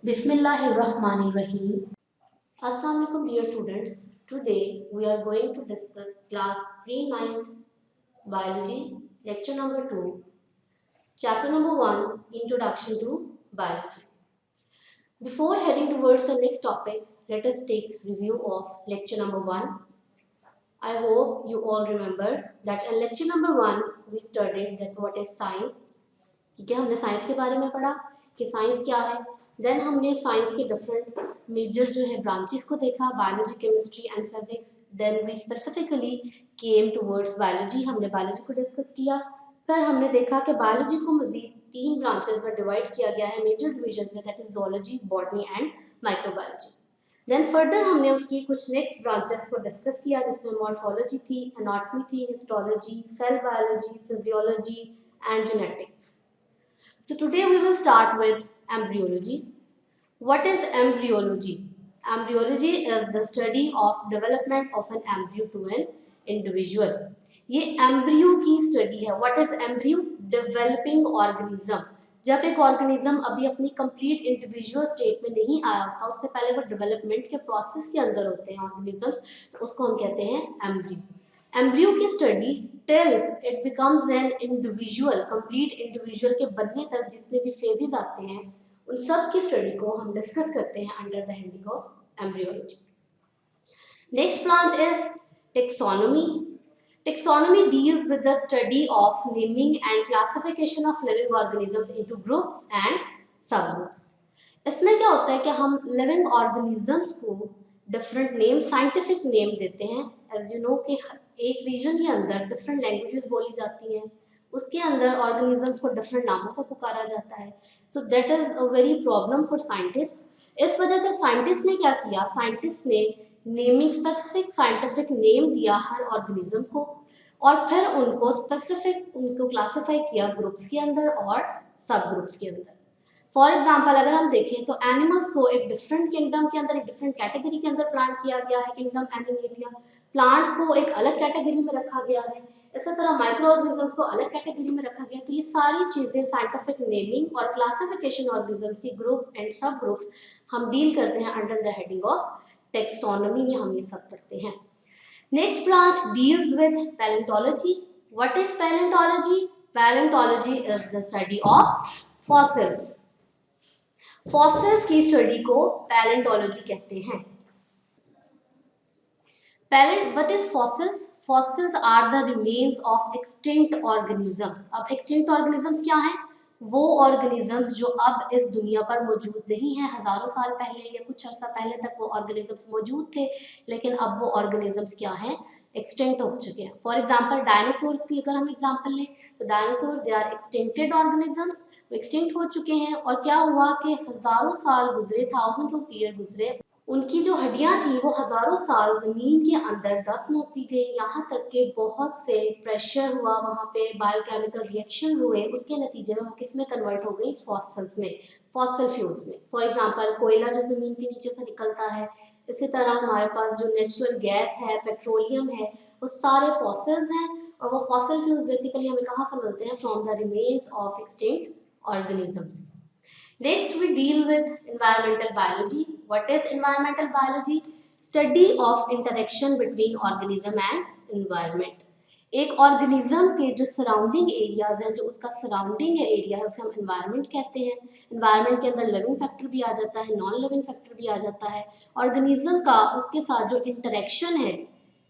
Bismillahirrahmanirrahim. Assalamu alaikum dear students. Today we are going to discuss class pre-9th biology lecture number 2 chapter number 1 introduction to biology. Before heading towards the next topic, let us take review of lecture number 1. I hope you all remember that in lecture number 1 we studied that what is science. ठीक है, हमने science के बारे में पढ़ा कि science क्या है. देन हमने साइंस के डिफरेंट मेजर जो है ब्रांचेस को देखा, biology, chemistry and physics. Then we specifically came towards biology. हमने बायोलॉजी को डिस्कस किया. फिर हमने देखा कि बायोलॉजी को मजीद 3 ब्रांचेस में डिवाइड किया गया है मेजर डिवीजन में, that is zoology, botany and microbiology. Then further हमने उसकी कुछ नेक्स्ट ब्रांचेस को डिस्कस किया जिसमें मॉर्फोलॉजी थी, एनाटॉमी थी, histology, cell biology, physiology and genetics. So today we will start with embryology. What is embryology? Embryology is the study of development of an embryo to an individual. ये embryo की study है. What is embryo? Developing organism. जब एक organism अभी अपनी complete individual state में नहीं आया होता, उससे पहले वो development के process के अंदर होते हैं organisms, तो उसको हम कहते हैं embryo. एम्ब्रियो की study till it becomes an individual, complete individual के बनने तक जितने भी फेजेस आते हैं उन सब की स्टडी को हम डिस्कस करते हैं under the heading of embryology. Next branch is taxonomy. Taxonomy deals with the study of naming and classification of living organisms into groups and सब ग्रुप्स. इसमें क्या होता है कि हम लिविंग ऑर्गेनिजम्स को डिफरेंट नेम, साइंटिफिक नेम देते हैं. एज यू नो कि एक रीजन के अंदर डिफरेंट लैंग्वेजेस बोली जाती हैं, उसके अंदर ऑर्गेनिजम्स को डिफरेंट नामों से पुकारा जाता है. तो that is a very problem for scientist. इस वजह से साइंटिस्ट ने क्या किया, साइंटिस्ट ने नेमिंग स्पेसिफिक साइंटिफिक नेम दिया हर ऑर्गेनिज्म को और फिर उनको स्पेसिफिक उनको क्लासिफाई किया ग्रुप्स के अंदर और सब ग्रुप्स के अंदर. फॉर एग्जाम्पल अगर हम देखें तो एनिमल्स को एक डिफरेंट किंगडम के अंदर, एक डिफरेंट कैटेगरी के अंदर प्लांट किया गया है, किंगडम एनिमेलिया. प्लांट्स को एक अलग कैटेगरी में रखा गया है. इसी तरह माइक्रो ऑर्गेनिजम्स को अलग कैटेगरी में रखा गया. तो ये सारी चीजें साइंटिफिक नेमिंग और क्लासिफिकेशन ऑर्गेनिजम्स की ग्रुप एंड सब ग्रुप्स हम डील करते हैं under the heading of taxonomy में हम ये सब पढ़ते हैं. Next branch deals with palaeontology. What is palaeontology? Palaeontology is the study of fossils. Fossils की स्टडी को पैलेंटोलॉजी कहते हैं. What is fossils? Fossils are the remains of extinct organisms. अब extinct organisms क्या हैं? वो organisms जो अब इस दुनिया पर मौजूद नहीं है. हजारों साल पहले या कुछ अर्सा पहले तक वो organisms मौजूद थे, लेकिन अब वो organisms क्या हैं? एक्सटिंक्ट हो चुके हैं. फॉर एग्जाम्पल डायनासोर्स की अगर हम एग्जाम्पल लें तो dinosaur they are extincted organisms, वो एक्सटिंक्ट हो चुके हैं. और क्या हुआ कि हजारों साल गुजरे, थाउजेंड ऑफ ईयर गुजरे, उनकी जो हड्डियां थी वो हजारों साल जमीन के अंदर दफन होती गई, यहाँ तक कि बहुत से प्रेशर हुआ, वहाँ पे बायोकेमिकल रिएक्शंस हुए, उसके नतीजे में वो किस में कन्वर्ट हो गई? फॉसिल्स में, फॉसिल फ्यूल्स में. फॉर एग्जांपल कोयला जो जमीन के नीचे से निकलता है, इसी तरह हमारे पास जो नेचुरल गैस है, पेट्रोलियम है, वो सारे फॉसिल्स हैं. और वो फॉसिल फ्यूल्स बेसिकली हमें कहाँ से मिलते हैं? From the remains of extinct organisms. Next we deal with environmental biology. What is environmental biology? Study of interaction between organism and environment. एक ऑर्गेनिज्म के जो सराउंडिंग एरियाज हैं, जो उसका सराउंडिंग एरिया है, उसे हम एनवायरनमेंट कहते हैं. एनवायरनमेंट के अंदर लिविंग फैक्टर भी आ जाता है, नॉन लिविंग फैक्टर भी आ जाता है. ऑर्गेनिज्म का उसके साथ जो इंटरेक्शन है,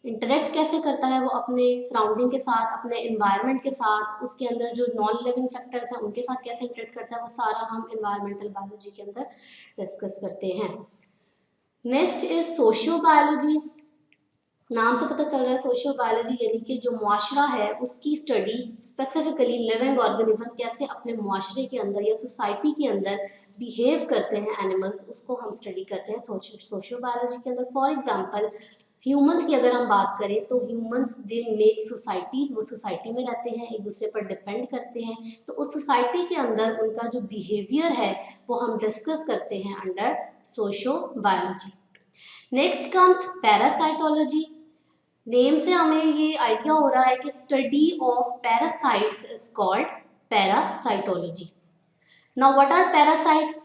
इंटरेक्ट कैसे करता है वो अपने सराउंडिंग के साथ, अपने एनवायरनमेंट के साथ, उसके अंदर जो नॉन लिविंग फैक्टर्स हैं उनके साथ कैसे इंटरेक्ट करता है, वो सारा हम एनवायरमेंटल बायोलॉजी के अंदर डिस्कस करते हैं. Next is socio biology. नाम से पता चल रहा है सोशियो बायोलॉजी यानी कि जो मुआशरा है उसकी स्टडी, स्पेसिफिकली लिविंग ऑर्गेनिज्म कैसे अपने मुआशरे के अंदर या सोसाइटी के अंदर बिहेव करते हैं एनिमल्स, उसको हम स्टडी करते हैं सोशियो बायोलॉजी के अंदर. फॉर एग्जाम्पल ह्यूमंस की अगर हम बात करें तो ह्यूमंस दे मेक सोसाइटीज, वो सोसाइटी में रहते हैं, एक दूसरे पर डिपेंड करते हैं. तो उस सोसाइटी के अंदर उनका जो बिहेवियर है वो हम डिस्कस करते हैं under socio biology. Next comes parasitology. Name से हमें ये आइडिया हो रहा है कि study of parasites is called parasitology. Now what are parasites?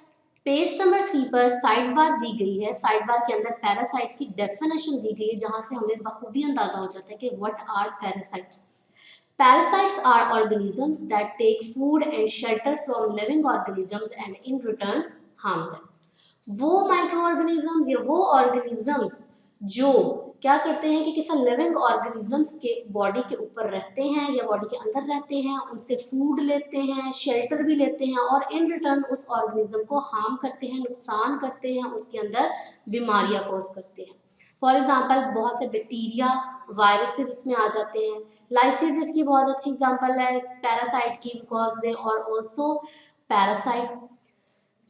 Page number 3 पर साइड बार दी गई है। साइड बार के अंदर पैरासाइट्स की डेफिनेशन दी गई है, जहां से हमें बखूबी अंदाजा हो जाता है कि what are parasites. Parasites are organisms that take food and shelter from living organisms and in return harm them. वो माइक्रो ऑर्गेनिजम्स या वो ऑर्गेनिजम्स जो क्या करते हैं कि किसी लिविंग ऑर्गेनिजम्स के बॉडी के ऊपर रहते हैं या बॉडी के अंदर रहते हैं, उनसे फूड लेते हैं, शेल्टर भी लेते हैं और इन रिटर्न उस ऑर्गेनिज्म को हार्म करते हैं, नुकसान करते हैं, उसके अंदर बीमारियां कॉज करते हैं। फॉर एग्जाम्पल बहुत से बैक्टीरिया, वायरसेस इसमें आ जाते हैं। लाइसिस इसकी बहुत अच्छी एग्जाम्पल है पैरासाइट की, because they are also parasite.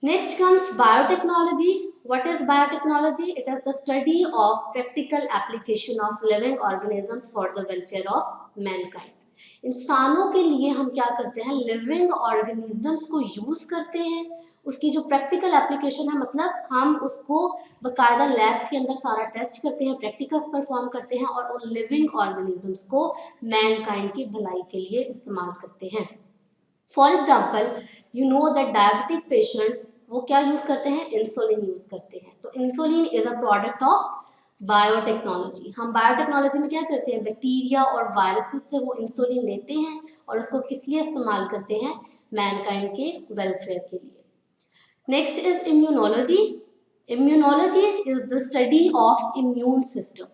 Next comes biotechnology. What is biotechnology? It is the study of practical application of living organisms for the welfare of mankind. इंसानों के लिए हम क्या करते हैं, लिविंग ऑर्गेनिजम्स को यूज करते हैं। उसकी जो प्रैक्टिकल एप्लीकेशन है, मतलब हम उसको बाकायदा लैब्स के अंदर सारा टेस्ट करते हैं, प्रैक्टिकल्स परफॉर्म करते हैं और उन लिविंग ऑर्गेनिजम्स को मैनकाइंड की भलाई के लिए इस्तेमाल करते हैं। For example you know that diabetic patients वो क्या यूज करते हैं, इंसुलिन यूज करते हैं। तो insulin is a product of biotechnology. हम बायोटेक्नोलॉजी में क्या करते हैं, बैक्टीरिया और वायरसेस से वो इंसुलिन लेते हैं और उसको किस लिए इस्तेमाल करते हैं, मैनकाइंड के वेलफेयर के लिए। Next is immunology. Immunology is the study of immune system.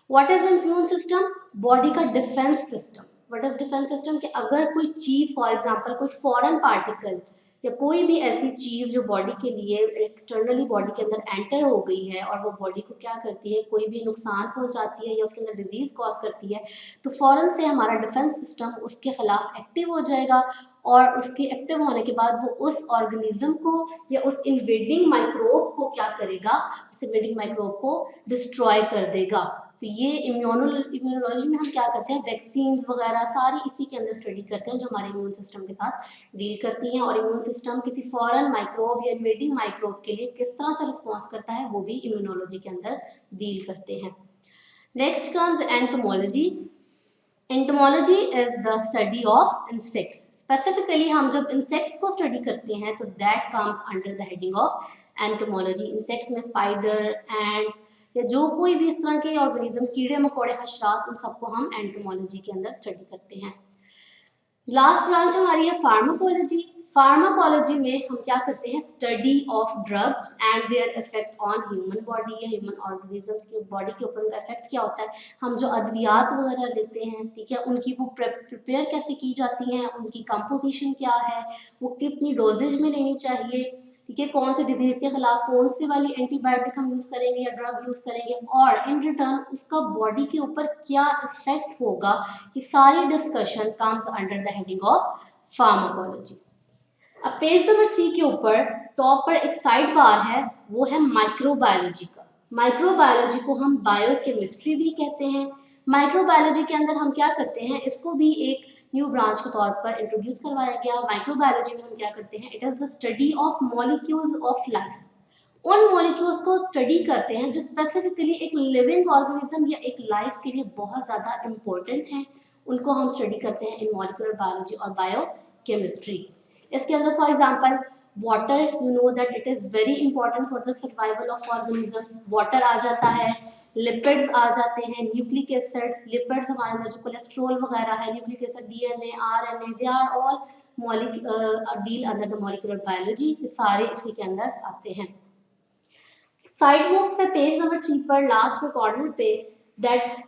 What is immune system? Body का defence system. What is defence system? कि अगर कोई चीज, फॉर एग्जांपल कोई फॉरेन पार्टिकल या कोई भी ऐसी चीज जो बॉडी के लिए एक्सटर्नली बॉडी के अंदर एंटर हो गई है और वो बॉडी को क्या करती है, कोई भी नुकसान पहुंचाती है या उसके अंदर डिजीज कॉज करती है, तो फौरन से हमारा डिफेंस सिस्टम उसके खिलाफ एक्टिव हो जाएगा और उसके एक्टिव होने के बाद वो उस ऑर्गेनिज्म को या उस इन्वेडिंग माइक्रोब को क्या करेगा, उस इन्वेडिंग माइक्रोब को डिस्ट्रॉय कर देगा। तो ये इम्यूनोलॉजी में हम क्या करते हैं, वैक्सीन वगैरह सारी इसी के अंदर स्टडी करते हैं जो हमारे इम्यून सिस्टम के साथ डील करती हैं। और इम्यून सिस्टम किसी फॉरेन माइक्रोब या इन्वेडिंग माइक्रोब के लिए किस तरह से रिस्पॉन्स करता है, वो भी इम्यूनोलॉजी के अंदर डील करते हैं। Next comes entomology. Entomology is the study of insects. Specifically हम जब इंसेक्ट्स को स्टडी करते हैं तो that comes under the heading of entomology. Insects में स्पाइडर, एंड्स या जो कोई भी इस तरह के ऑर्गेनिज्म, कीड़े मकोड़े, हशरात, उन सबको हम एंटोमोलॉजी के अंदर स्टडी करते हैं। लास्ट ब्रांच हमारी है फार्माकोलॉजी। फार्माकोलॉजी में हम क्या करते हैं, study of drugs and their effect on human body या ह्यूमन ऑर्गेनिजम्स की बॉडी के ऊपर उनका इफेक्ट क्या होता है। हम जो अद्वियात वगैरह लेते हैं, ठीक है, उनकी वो प्रिपेयर कैसे की जाती हैं, उनकी कंपोजिशन क्या है, वो कितनी डोजेज में लेनी चाहिए, ठीक है, कौन से डिजीज के खिलाफ कौन सी वाली एंटीबायोटिक हम यूज करेंगे या ड्रग यूज करेंगे और इन रिटर्न उसका बॉडी के ऊपर क्या इफेक्ट होगा, ये सारी discussion comes under the heading of pharmacology. अब पेज नंबर 3 के ऊपर टॉप पर एक साइड बार है, वो है माइक्रोबायोलॉजी का। माइक्रोबायोलॉजी को हम बायोकेमिस्ट्री भी कहते हैं। माइक्रोबायोलॉजी के अंदर हम क्या करते हैं, इसको भी एक न्यू ब्रांच के तौर पर इंट्रोड्यूस करवाया गया। माइक्रोबायोलॉजी में हम क्या करते हैं, it is the study of molecules of life. उन मॉलिक्यूल्स को स्टडी करते हैं जो स्पेसिफिकली एक लिविंग ऑर्गेनिज्म या एक लाइफ के लिए बहुत ज़्यादा इंपॉर्टेंट हैं, उनको हम स्टडी करते हैं इन मॉलिक्यूलर बायोलॉजी और बायोकेमिस्ट्री। इसके अंदर for example water, you know that it is very important for the survival of organisms. Water आ जाता है, लिपिड्स आ जाते हैं, न्यूक्लिक एसिड, लिपिड्स हमारे अंदर जो कोलेस्ट्रॉल वगैरह है, nucleic acid, DNA, RNA, they are all deal under the molecular biology. सारे इसी के अंदर आते हैं। साइड बुक्स है पेज नंबर 3 पर लास्ट में कॉर्नर पे, that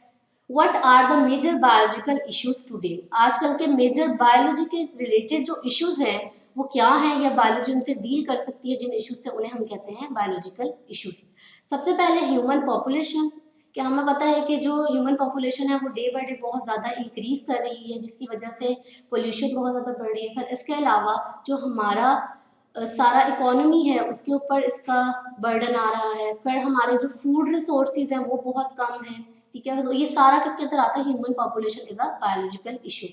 what are the major biological issues today. आजकल के मेजर बायोलॉजी के रिलेटेड जो इश्यूज हैं वो क्या हैं या बायोलॉजी उनसे डील कर सकती है, जिन इश्यूज से उन्हें हम कहते हैं बायोलॉजिकल इश्यूज। सबसे पहले ह्यूमन पॉपुलेशन। क्या हमें पता है कि जो ह्यूमन पॉपुलेशन है वो डे बाय डे बहुत ज़्यादा इंक्रीज कर रही है, जिसकी वजह से पोल्यूशन बहुत ज़्यादा बढ़ रही है। फिर इसके अलावा जो हमारा सारा इकोनॉमी है उसके ऊपर इसका बर्डन आ रहा है। फिर हमारे जो फूड रिसोर्सेज हैं वो बहुत कम है, ठीक है, तो ये सारा किसके अंदर आता है, human population is a biological issue.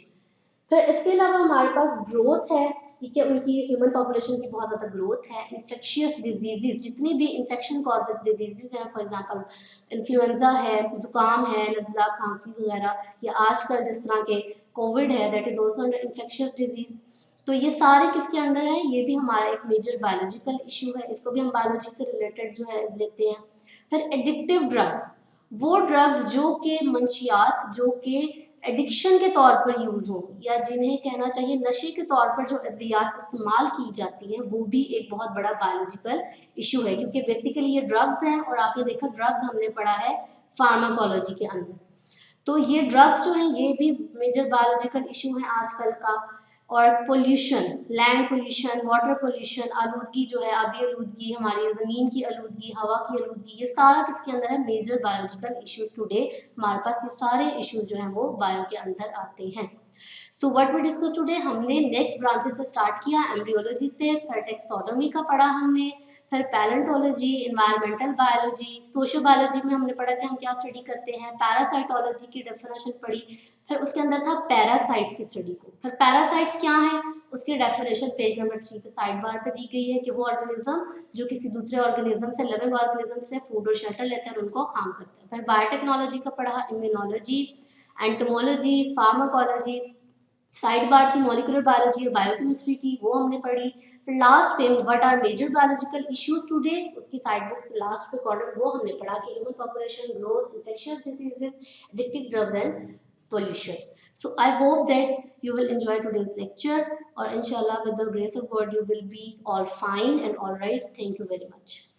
फिर इसके अलावा हमारे पास ग्रोथ है, ठीक है, उनकी ह्यूमन पॉपुलेशन की बहुत ज़्यादा ग्रोथ है। इन्फेक्शियस डिजीजेज, जितनी भी इन्फेक्शन कॉजेड डिजीजेज हैं, फॉर एग्जांपल इन्फ्लुएंजा है, जुकाम है, नज़ला, खांसी वगैरह, या आजकल जिस तरह के कोविड है, that is also under infectious disease. तो ये सारे किसके अंडर है, ये भी हमारा एक मेजर बायोलॉजिकल इश्यू है, इसको भी हम बायोलॉजी से रिलेटेड जो है लेते हैं। फिर एडिक्टिव ड्रग्स, वो ड्रग्स जो कि मंशियात जो कि एडिक्शन के तौर पर यूज हो या जिन्हें कहना चाहिए नशे के तौर पर जो अद्वियात इस्तेमाल की जाती हैं, वो भी एक बहुत बड़ा बायोलॉजिकल इशू है, क्योंकि बेसिकली ये ड्रग्स हैं और आपने देखा ड्रग्स हमने पढ़ा है फार्माकोलॉजी के अंदर। तो ये ड्रग्स जो हैं ये भी मेजर बायोलॉजिकल इशू है आजकल का। और pollution, land pollution, water pollution, आलूदगी जो है, आबी आलूदगी, हमारी ज़मीन की आलूदगी, हवा की आलूदगी, ये सारा किसके अंदर है, मेजर बायोलॉजिकल इश्यूज टुडे। हमारे पास ये सारे इश्यूज जो हैं वो बायो के अंदर आते हैं। So what we discuss today, हमने नेक्स्ट ब्रांचेस से स्टार्ट किया, एम्ब्रियोलॉजी से, फिर टेक्सोनोमी का पढ़ा हमने, फिर palaeontology, environmental biology, social biology में हमने पढ़ा कि हम क्या स्टडी करते हैं, पैरासाइटोलॉजी की डेफिनेशन पढ़ी, फिर उसके अंदर था पैरासाइट्स की स्टडी को। फिर पैरासाइट्स क्या है, उसकी डेफिनेशन पेज नंबर 3 पे साइड बार पे दी गई है कि वो ऑर्गेनिज्म जो किसी दूसरे ऑर्गेनिज्म से, लिविंग ऑर्गेनिज्म से फूड और शेल्टर लेते हैं और उनको हार्म करते हैं। फिर बायोटेक्नोलॉजी का पढ़ा, immunology, entomology, pharmacology, side bar थी मॉलिक्यूलर बायोलॉजी और बायोकेमिस्ट्री की, वो हमने पढ़ी। लास्ट पे what are major biological issues today, उसकी साइड बुक्स लास्ट पे कॉर्नर वो हमने पढ़ा कि human population growth, infectious diseases, addictive drugs and pollution. So I hope that you will enjoy today's lecture, or inshallah with the grace of God you will be all fine and all right. Thank you very much.